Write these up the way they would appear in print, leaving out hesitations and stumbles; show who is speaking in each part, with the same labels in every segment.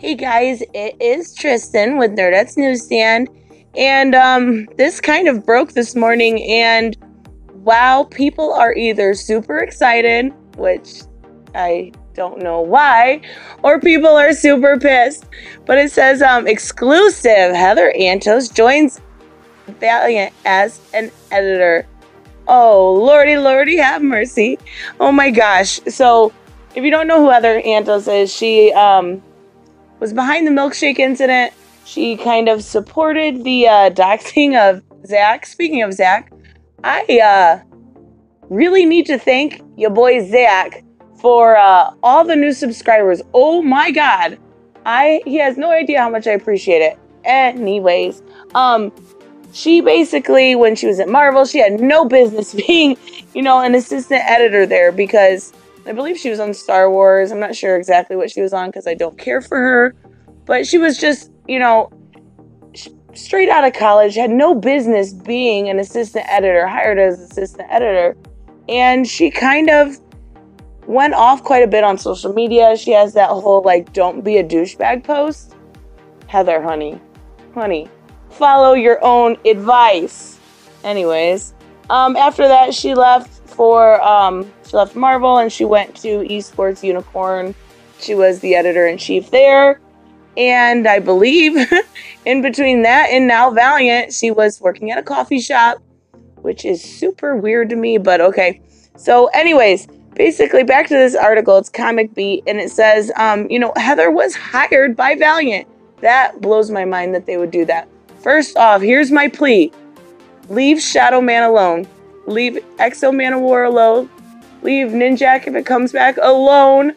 Speaker 1: Hey guys, it is Tristan with Nerdette's Newsstand, and this kind of broke this morning, and wow, people are either super excited, which I don't know why, or people are super pissed. But it says exclusive, Heather Antos joins Valiant as an editor. Oh, lordy, have mercy. Oh my gosh. So, if you don't know who Heather Antos is, she was behind the milkshake incident. She kind of supported the doxing of Zach. Speaking of Zach, I really need to thank your boy Zach for all the new subscribers. Oh my God. He has no idea how much I appreciate it. Anyways, she basically, when she was at Marvel, she had no business being, an assistant editor there because I believe she was on Star Wars. I'm not sure exactly what she was on because I don't care for her. But she was just, straight out of college, had no business being an assistant editor, hired as assistant editor. And she kind of went off quite a bit on social media. She has that whole, don't be a douchebag post. Heather, honey, follow your own advice. Anyways, after that, she left Marvel and she went to Esports Unicorn. She was the editor-in-chief there. And I believe in between that and now Valiant, she was working at a coffee shop, which is super weird to me, but okay. So anyways, basically back to this article, it's Comic Beat, and it says, Heather was hired by Valiant. That blows my mind that they would do that. First off, here's my plea. Leave Shadow Man alone. Leave Exo Man of War alone. Leave Ninjak if it comes back alone.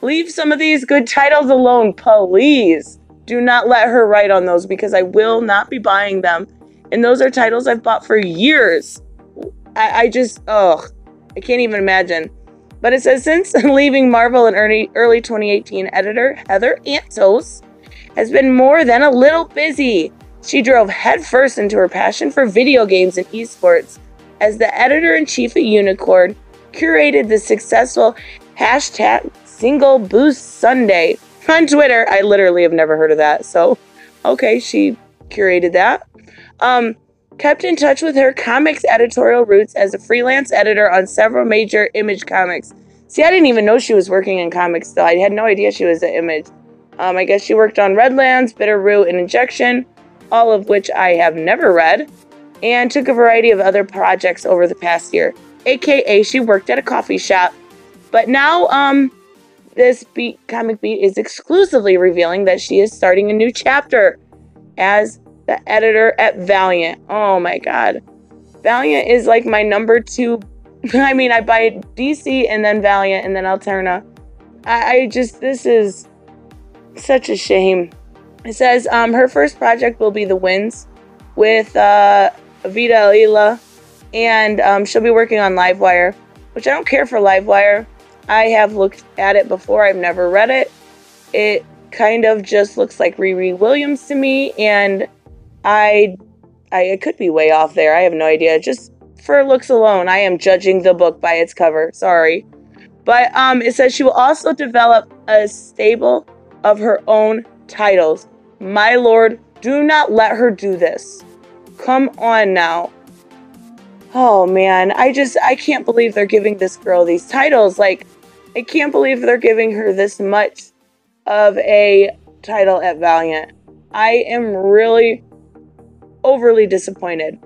Speaker 1: Leave some of these good titles alone, please. Do not let her write on those because I will not be buying them. And those are titles I've bought for years. I can't even imagine. But it says, since leaving Marvel in early 2018, editor Heather Antos has been more than a little busy. She drove headfirst into her passion for video games and esports. As the editor-in-chief at Unicorn, curated the successful hashtag Single Boost Sunday on Twitter. I literally have never heard of that. So, okay, she curated that. Kept in touch with her comics editorial roots as a freelance editor on several major Image comics. See, I didn't even know she was working in comics still. I had no idea she was at Image. I guess she worked on Redlands, Bitterroot, and Injection, all of which I have never read, and took a variety of other projects over the past year. AKA, she worked at a coffee shop. But now, this Comic Beat is exclusively revealing that she is starting a new chapter as the editor at Valiant. Oh my God. Valiant is like my number two. I mean, I buy DC and then Valiant and then Alterna. This is such a shame. It says her first project will be The Winds with Vida Alila, and she'll be working on Livewire, which I don't care for Livewire. I have looked at it before. I've never read it. It kind of just looks like Riri Williams to me, and I could be way off there. I have no idea. Just for looks alone, I am judging the book by its cover. Sorry. But it says she will also develop a stable of her own titles. My lord, do not let her do this. Come on now. Oh man, I can't believe they're giving this girl these titles. I can't believe they're giving her this much of a title at Valiant. I am really overly disappointed.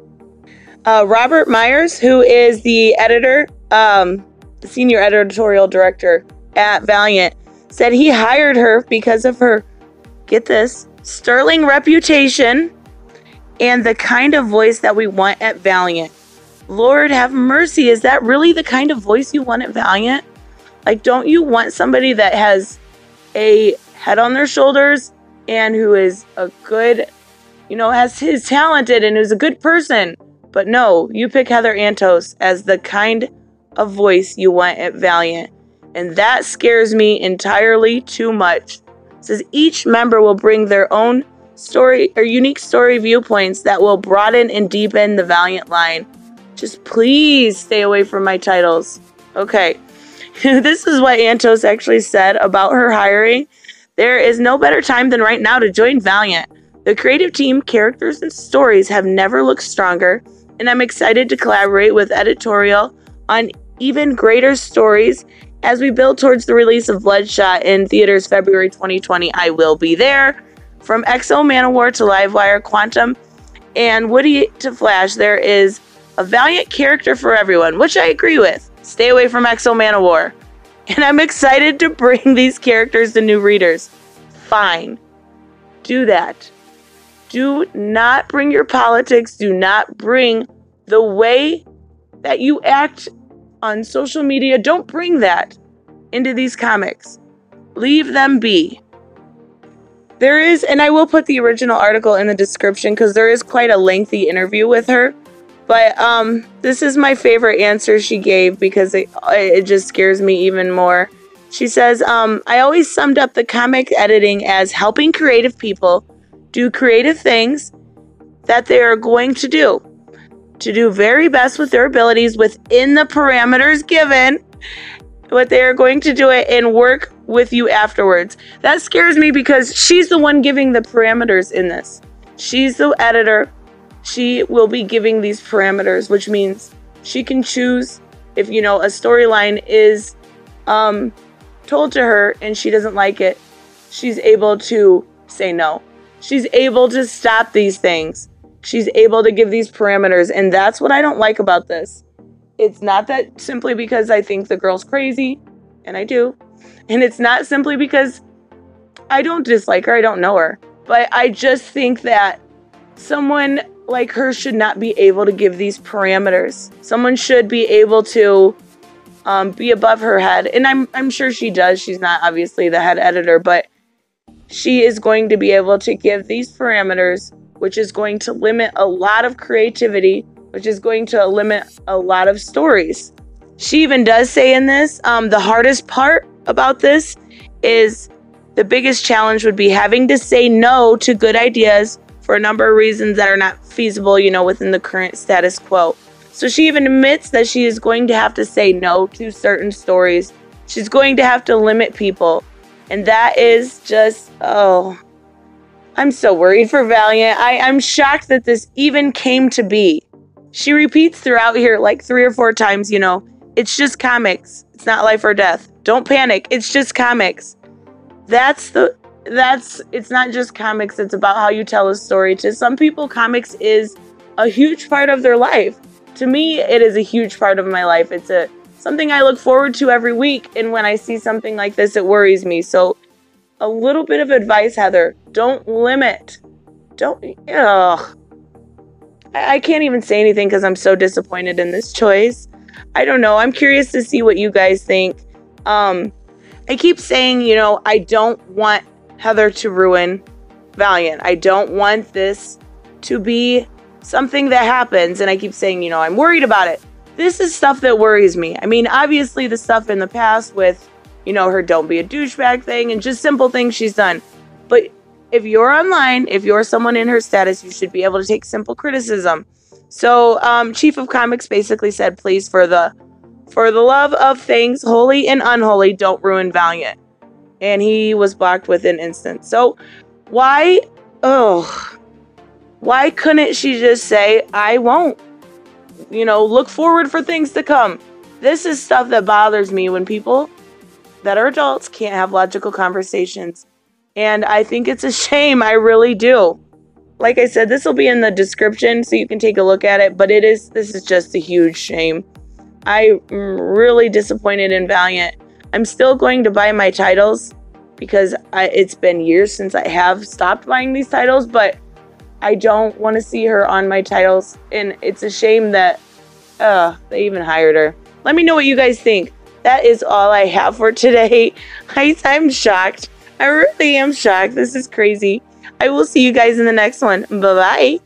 Speaker 1: Robert Myers, who is the editor, the senior editorial director at Valiant, said he hired her because of her, get this, sterling reputation and the kind of voice that we want at Valiant. Lord have mercy, is that really the kind of voice you want at Valiant? Don't you want somebody that has a head on their shoulders and who is a good, is talented and who's a good person? But no, you pick Heather Antos as the kind of voice you want at Valiant. And that scares me entirely too much. It says each member will bring their own story or unique story viewpoints that will broaden and deepen the Valiant line. Just please stay away from my titles. Okay. This is what Antos actually said about her hiring. There is no better time than right now to join Valiant. The creative team, characters, and stories have never looked stronger, and I'm excited to collaborate with editorial on even greater stories as we build towards the release of Bloodshot in theaters February 2020. I will be there. From X-O Manowar to Livewire, Quantum, and Woody to Flash, there is a Valiant character for everyone, which I agree with. Stay away from X-O Manowar. And I'm excited to bring these characters to new readers. Fine. Do that. Do not bring your politics. Do not bring the way that you act on social media. Don't bring that into these comics. Leave them be. There is, and I will put the original article in the description because there is quite a lengthy interview with her. But this is my favorite answer she gave because it just scares me even more. She says, I always summed up the comic editing as helping creative people do creative things that they are going to do very best with their abilities within the parameters given, what they are going to do it and work with you afterwards. That scares me because she's the one giving the parameters in this. She's the editor. She will be giving these parameters, which means she can choose if, a storyline is told to her and she doesn't like it. She's able to say no. She's able to stop these things. She's able to give these parameters, and that's what I don't like about this. It's not that simply because I think the girl's crazy, and I do. And it's not simply because I don't dislike her, I don't know her. But I just think that someone like her should not be able to give these parameters. Someone should be able to be above her head. And I'm sure she does. She's not obviously the head editor, but she is going to be able to give these parameters, which is going to limit a lot of creativity, which is going to limit a lot of stories. She even does say in this, the hardest part about this is the biggest challenge would be having to say no to good ideas for a number of reasons that are not feasible, within the current status quo. So she even admits that she is going to have to say no to certain stories. She's going to have to limit people. And that is just, I'm so worried for Valiant. I'm shocked that this even came to be. She repeats throughout here like 3 or 4 times, it's just comics. It's not life or death. Don't panic. It's just comics. It's not just comics. It's about how you tell a story. To some people, comics is a huge part of their life. To me, it is a huge part of my life. It's something I look forward to every week. And when I see something like this, it worries me. So a little bit of advice, Heather. Don't limit. I can't even say anything because I'm so disappointed in this choice. I don't know. I'm curious to see what you guys think. I keep saying, I don't want Heather to ruin Valiant. I don't want this to be something that happens. And I keep saying, I'm worried about it. This is stuff that worries me. I mean, obviously the stuff in the past with, her don't be a douchebag thing and just simple things she's done. But if you're online, if you're someone in her status, you should be able to take simple criticism. So Chief of Comics basically said, please, for the love of things holy and unholy, don't ruin Valiant. And he was blocked within instance. So why couldn't she just say, I won't? Look forward for things to come. This is stuff that bothers me when people that are adults can't have logical conversations. And I think it's a shame. I really do. Like I said, this will be in the description so you can take a look at it. But this is just a huge shame. I'm really disappointed in Valiant. I'm still going to buy my titles because it's been years since I have stopped buying these titles. But I don't want to see her on my titles. And it's a shame that they even hired her. Let me know what you guys think. That is all I have for today. I'm shocked. I really am shocked. This is crazy. I will see you guys in the next one. Bye-bye.